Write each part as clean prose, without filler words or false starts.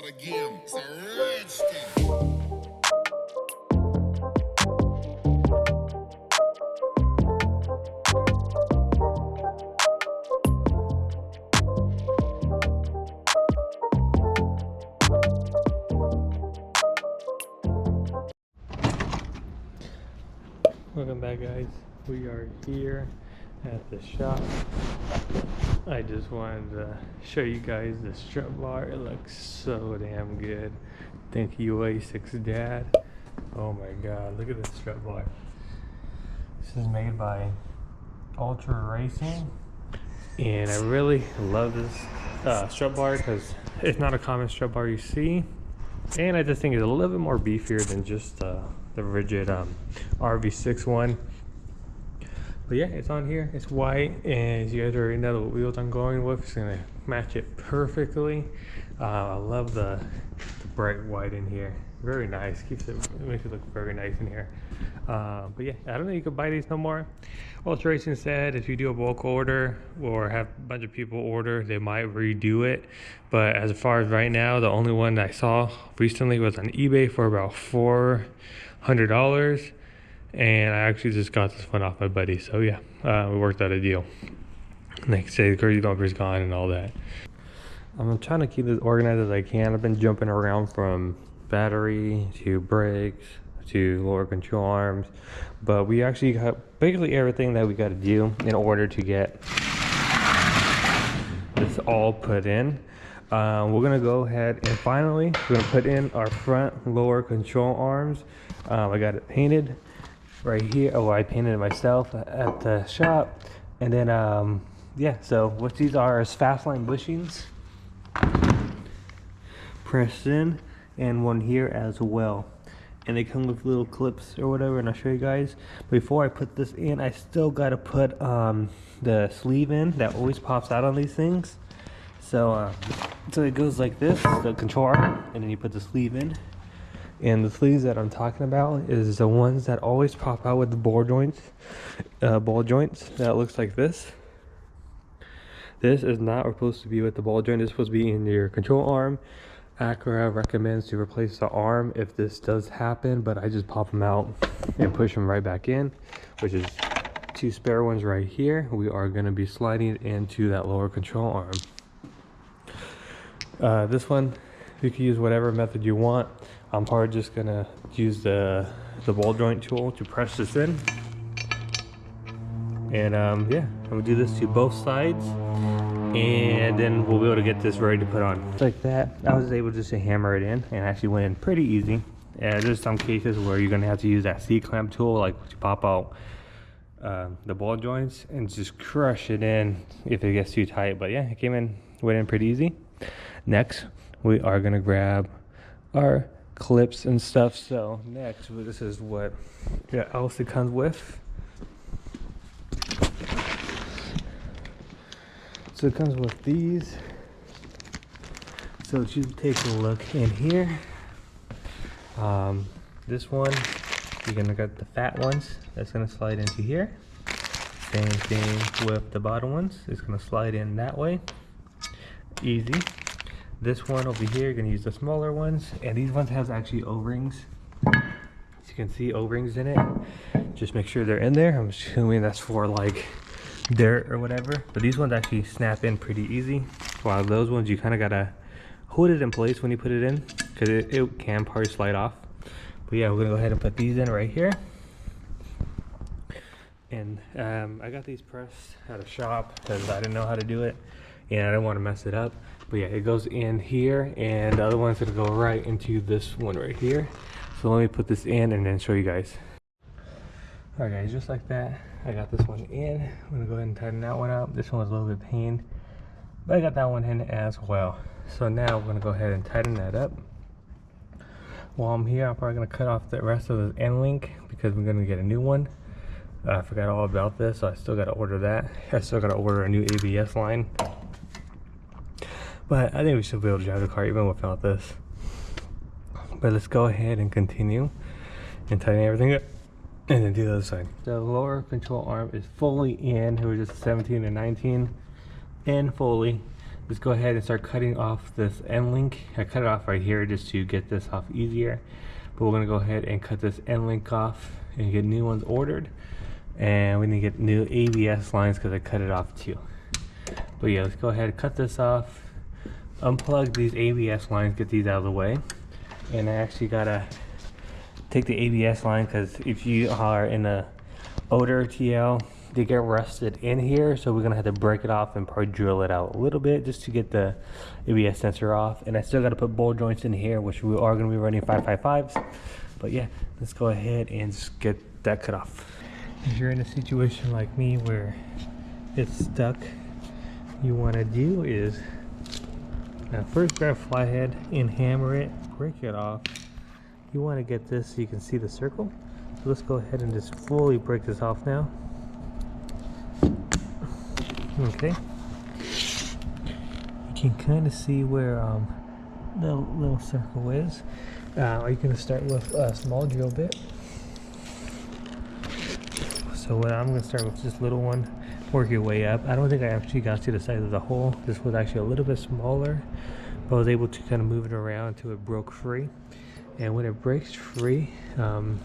again. It's a redskin. Welcome back, guys. We are here at the shop. I just wanted to show you guys the strut bar. It looks so damn good. Thank you, A6 Dad. Oh my god, look at this strut bar. This is made by Ultra Racing, and I really love this strut bar because it's not a common strut bar you see, and I just think it's a little bit more beefier than just the rigid RV6 one. But yeah, it's on here, it's white, and as you guys already know the wheels I'm going with, it's gonna match it perfectly. I love the bright white in here, very nice. It makes it look very nice in here. But yeah, I don't know, you can buy these no more. Ultra Racing said if you do a bulk order or have a bunch of people order, they might redo it. But as far as right now, the only one I saw recently was on eBay for about $400, and I actually just got this one off my buddy. So yeah, we worked out a deal. Like I say, the crazy bumper's gone and all that. I'm trying to keep as organized as I can. I've been jumping around from battery to brakes to lower control arms, but we actually got basically everything that we got to do in order to get this all put in. We're gonna go ahead and finally we're gonna put in our front lower control arms. I got it painted right here. Oh, I painted it myself at the shop. And then yeah, so what these are is Fastline bushings pressed in, and one here as well, and they come with little clips or whatever, and I'll show you guys. Before I put this in, I still got to put the sleeve in that always pops out on these things. So so it goes like this, the control arm, and then you put the sleeve in. And the sleeves that I'm talking about is the ones that always pop out with the ball joints that looks like this. This is not supposed to be with the ball joint. It's supposed to be in your control arm. Acura recommends to replace the arm if this does happen, but I just pop them out and push them right back in, which is two spare ones right here. We are going to be sliding into that lower control arm. This one, you can use whatever method you want. I'm probably just going to use the ball joint tool to press this in. And yeah, I'm going to do this to both sides, and then we'll be able to get this ready to put on. Like that, I was able just to hammer it in, and actually went in pretty easy. There's some cases where you're going to have to use that C-clamp tool, like to pop out the ball joints and just crush it in if it gets too tight. But yeah, it went in pretty easy. Next, we are going to grab our clips and stuff. So next, this is what else it comes with. So it comes with these. So you take a look in here. This one, you're gonna get the fat ones. That's gonna slide into here. Same thing with the bottom ones. It's gonna slide in that way. Easy. This one over here, you're gonna use the smaller ones. And these ones have actually O-rings. As you can see, O-rings in it. Just make sure they're in there. I'm assuming that's for like dirt or whatever, but these ones actually snap in pretty easy, while those ones you kind of gotta hold it in place when you put it in, because it can probably slide off. But yeah, we're gonna go ahead and put these in right here. And I got these pressed at a shop because I didn't know how to do it and I didn't want to mess it up. But yeah, it goes in here, and the other one's gonna go right into this one right here. So let me put this in and then show you guys. Alright guys, just like that, I got this one in. I'm gonna go ahead and tighten that one up. This one was a little bit pained, but I got that one in as well. So now we're gonna go ahead and tighten that up. While I'm here, I'm probably gonna cut off the rest of the end link because we're gonna get a new one. I forgot all about this, so I still gotta order that. I still gotta order a new ABS line. But I think we should be able to drive the car even without this. But let's go ahead and continue and tighten everything up. And then do the other side. The lower control arm is fully in. It was just 17 and 19 in fully. Just go ahead and start cutting off this end link. I cut it off right here just to get this off easier. But we're gonna go ahead and cut this end link off and get new ones ordered. And we need to get new ABS lines because I cut it off too. But yeah, let's go ahead and cut this off. Unplug these ABS lines, get these out of the way. And I actually gotta take the ABS line because if you are in a older TL, they get rusted in here, so we're gonna have to break it off and probably drill it out a little bit just to get the ABS sensor off. And I still gotta put ball joints in here, which we are gonna be running 555s. But yeah, let's go ahead and just get that cut off. If you're in a situation like me where it's stuck, you wanna do is first grab flathead and hammer it, break it off. You wanna get this so you can see the circle. So let's go ahead and just fully break this off now. Okay, you can kind of see where the little circle is. Are you going to start with a small drill bit? So what I'm going to start with this little one, work your way up. I don't think I actually got to the size of the hole. This was actually a little bit smaller, but I was able to kind of move it around until it broke free. And when it breaks free, I don't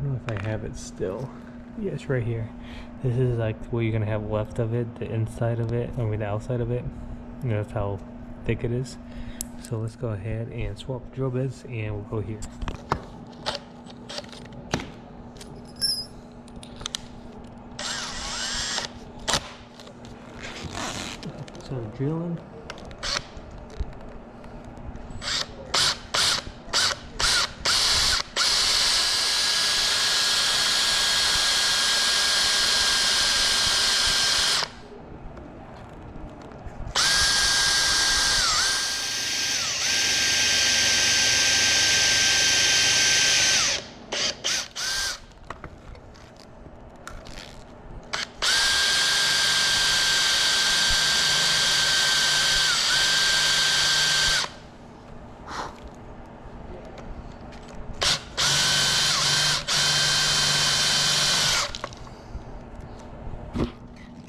know if I have it still. Yeah, it's right here. This is like what you're gonna have left of it, the inside of it, I mean the outside of it. You know, that's how thick it is. So let's go ahead and swap drill bits and we'll go here. So drilling.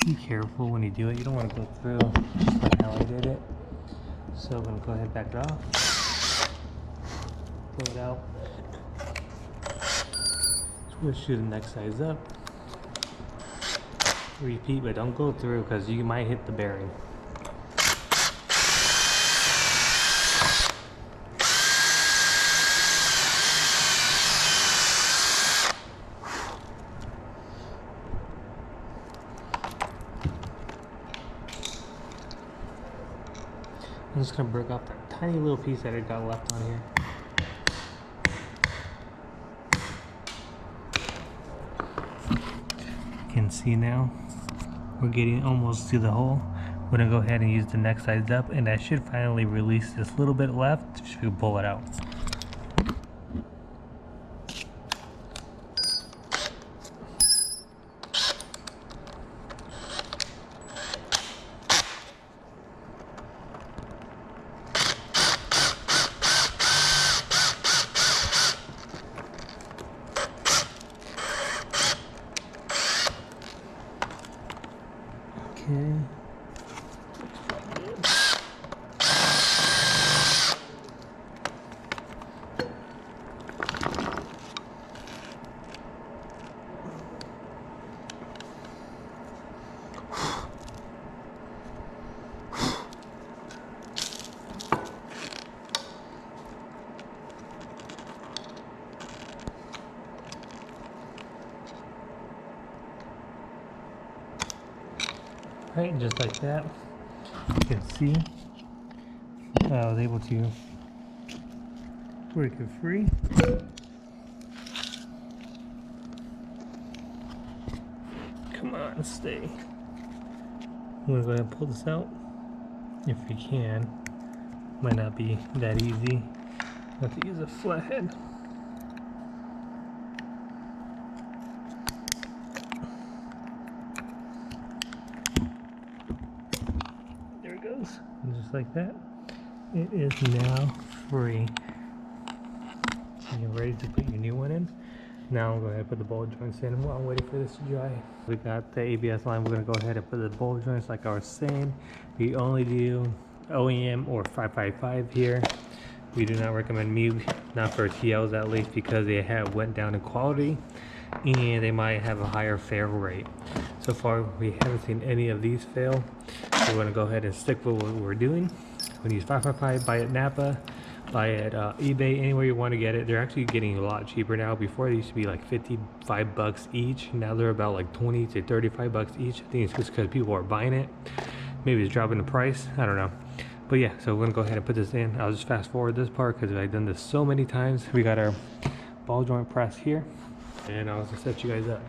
Be careful when you do it. You don't want to go through like how I did it. So I'm going to go ahead and back it off. Pull it out. Switch to the next size up. Repeat, but don't go through because you might hit the bearing. I'm just gonna break off that tiny little piece that I got left on here. You can see now we're getting almost to the hole. We're gonna go ahead and use the next size up, and that should finally release this little bit left if we pull it out. Okay. Right, just like that. You can see I was able to break it free. Come on, stay. I'm gonna go ahead and pull this out if we can. Might not be that easy. I have to use a flathead. And just like that, it is now free. And you're ready to put your new one in. Now I'm going to go ahead and put the ball joints in while I'm waiting for this to dry. We got the ABS line. We're going to go ahead and put the ball joints like I was saying. We only do OEM or 555 here. We do not recommend MIG, not for TLs at least, because they have went down in quality and they might have a higher fail rate. So far we haven't seen any of these fail. So we're going to go ahead and stick with what we're doing. We're going to use 555, buy at Napa, buy at eBay, anywhere you want to get it. They're actually getting a lot cheaper now. Before they used to be like 55 bucks each. Now they're about like 20 to 35 bucks each. I think it's just because people are buying it. Maybe it's dropping the price, I don't know. But yeah, so we're gonna go ahead and put this in. I'll just fast forward this part because I've done this so many times. We got our ball joint press here, and I'll just set you guys up.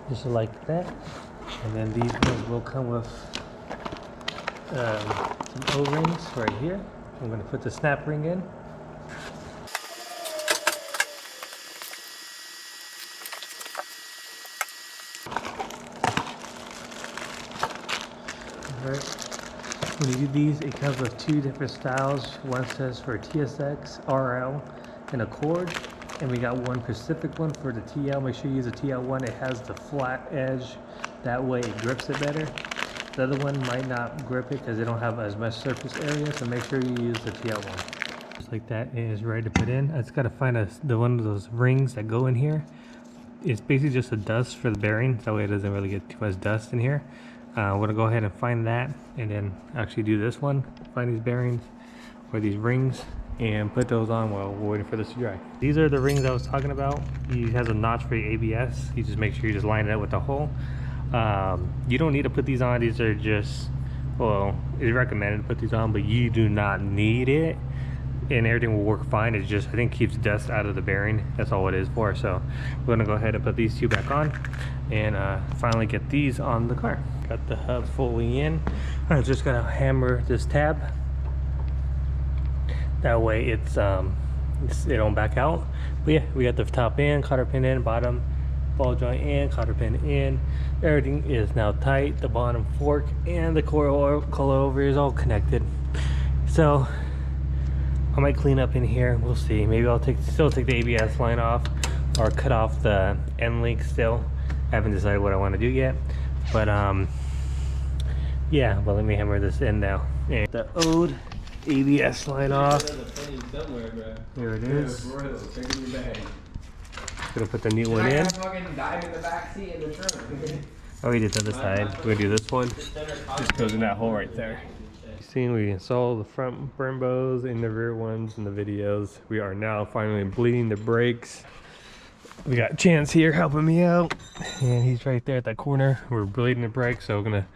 Just like that, and then these ones will come with some O-rings right here. I'm going to put the snap ring in. Alright, when you do these, it comes with two different styles. One says for TSX, RL, and Accord. And we got one Pacific one for the TL. Make sure you use the TL one. It has the flat edge. That way it grips it better. The other one might not grip it because they don't have as much surface area. So make sure you use the TL one. Just like that, it is ready to put in. I just got to find the one of those rings that go in here. It's basically just a dust for the bearing. That way it doesn't really get too much dust in here. I'm going to go ahead and find that and then actually do this one. Find these bearings or these rings and put those on while we're waiting for this to dry. These are the rings I was talking about. He has a notch for your ABS. You just make sure you just line it up with the hole. You don't need to put these on. These are just, well, it's recommended to put these on, but you do not need it. And everything will work fine. It just, I think, keeps dust out of the bearing. That's all it is for. So we're gonna go ahead and put these two back on and finally get these on the car. Got the hub fully in. I just gotta hammer this tab. That way it don't back out. But yeah, we got the top in, cotter pin in, bottom ball joint in, cotter pin in. Everything is now tight. The bottom fork and the coilover is all connected. So I might clean up in here. We'll see. Maybe I'll still take the ABS line off or cut off the end link still. I haven't decided what I want to do yet. But yeah, but let me hammer this in now. And the old ABS line off. Here it is. Gonna put the new one in. Oh, we did the other side. We're gonna do this one. Just goes in that hole right there. Seen we installed the front Brembos and the rear ones in the videos. We are now finally bleeding the brakes. We got Chance here helping me out, and he's right there at that corner. We're bleeding the brakes, so we're gonna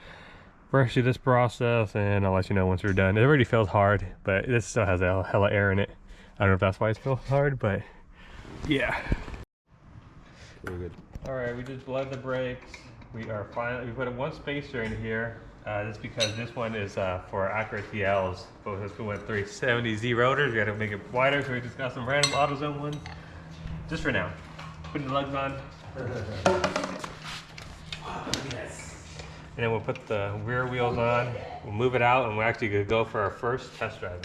rush through this process, and I'll let you know once we're done. It already feels hard, but this still has a hella air in it. I don't know if that's why it feels hard, but yeah. Very good. All right, we just bled the brakes. We put one spacer in here. That's because this one is for Acura TLs. Both of us went 370Z rotors. We had to make it wider, so we just got some random AutoZone ones. Just for now. Putting the lugs on. Yes. And then we'll put the rear wheels on. We'll move it out, and we're actually gonna go for our first test drive.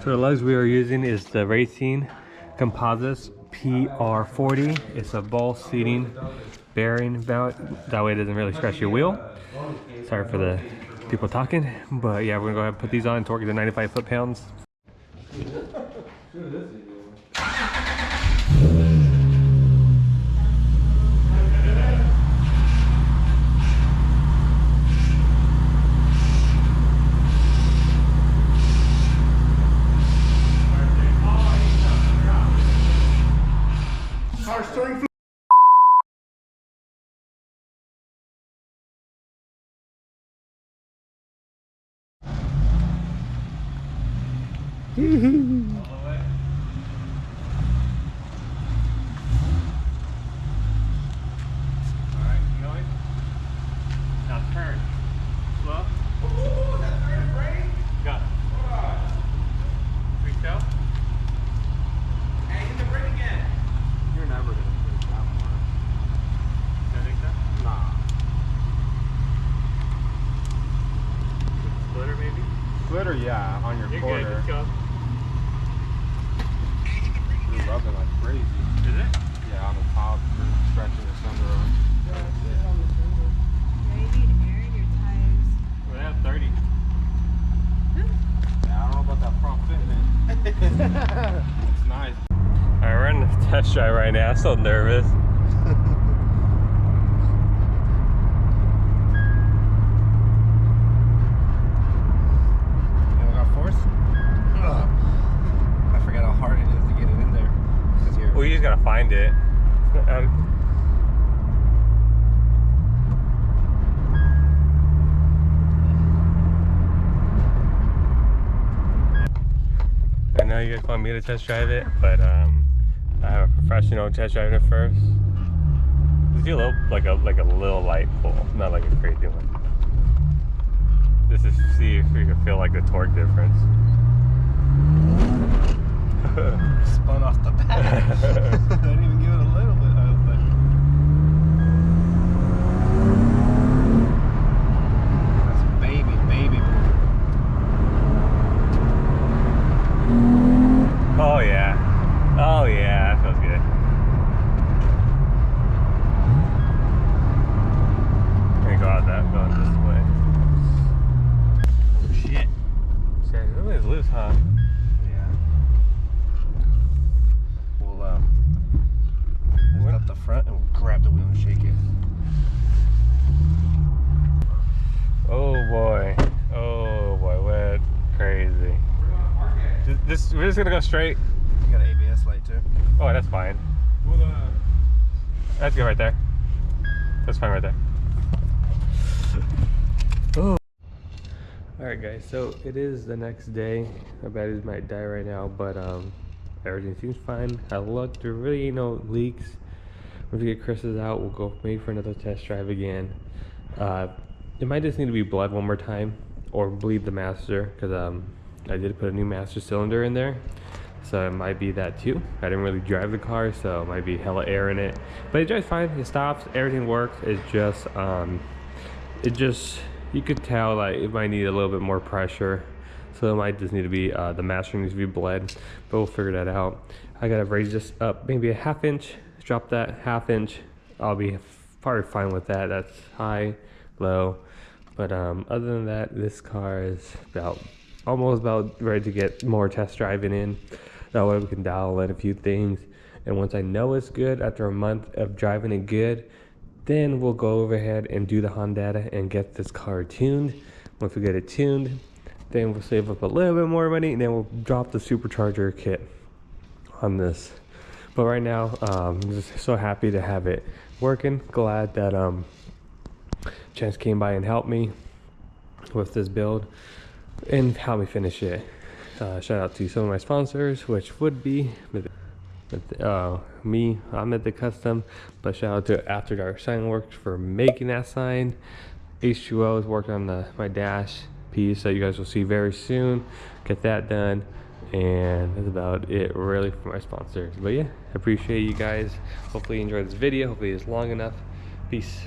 So the lugs we are using is the Racing Composites PR40. It's a ball seating bearing belt. That way it doesn't really scratch your wheel. Sorry for the people talking, but yeah, we're gonna go ahead and put these on, torque to 95 foot-pounds. flitter, yeah, on your You're quarter. good, let's go. It's rubbing like crazy. Is it? Yeah, on the top for stretching the sunroof. Yeah, you need air in your tires. Well, they have 30. Yeah, I don't know about that front fitment. It's nice. Alright, we're on the test drive right now. I'm so nervous. You got force? Ugh. I forgot how hard it is to get it in there. 'Cause you're- Well, you just gotta find it. I know you guys want me to test drive it, but I have a professional test drive it first. Just do a little, like a little light pull, not like a crazy one. Just to see if we can feel like the torque difference. Spun off the back. I didn't even give it a little bit of it. That's baby. Oh yeah. Oh yeah, that feels good. I'm gonna go out that, going this way. Oh shit. Shit, everybody's loose, huh? Yeah. We'll lift up the front and we'll grab the wheel and shake it. Oh boy, what crazy. We're just gonna go straight. You got an ABS light too. Oh, that's fine. That's good right there. That's fine right there. Oh. Alright guys, so it is the next day. My batteries might die right now, but everything seems fine. I looked, there really ain't no leaks. Once we get Chris's out, we'll go maybe for another test drive again. It might just need to be bled one more time or bleed the master, because I did put a new master cylinder in there, so it might be that too. I didn't really drive the car, so it might be hella air in it, but it drives fine. It stops, everything works. It's just you could tell like it might need a little bit more pressure, so it might just need to be the master needs to be bled, but we'll figure that out. I gotta raise this up maybe a ½ inch, drop that ½ inch. I'll be probably fine with that. That's high, low, but other than that, this car is almost about ready to get more test driving in. That way we can dial in a few things, and once I know it's good after a month of driving it good, then we'll go over ahead and do the Honda and get this car tuned. Once we get it tuned, then we'll save up a little bit more money, and then we'll drop the supercharger kit on this. But right now, I'm just so happy to have it working. Glad that Chance came by and helped me with this build and help me finish it. Shout out to some of my sponsors, which would be me, I'm at the custom, but shout out to After Dark Sign Works for making that sign. H2O is working on my dash piece that you guys will see very soon. Get that done, and that's about it really for my sponsors. But yeah, I appreciate you guys. Hopefully you enjoyed this video. Hopefully it's long enough. Peace.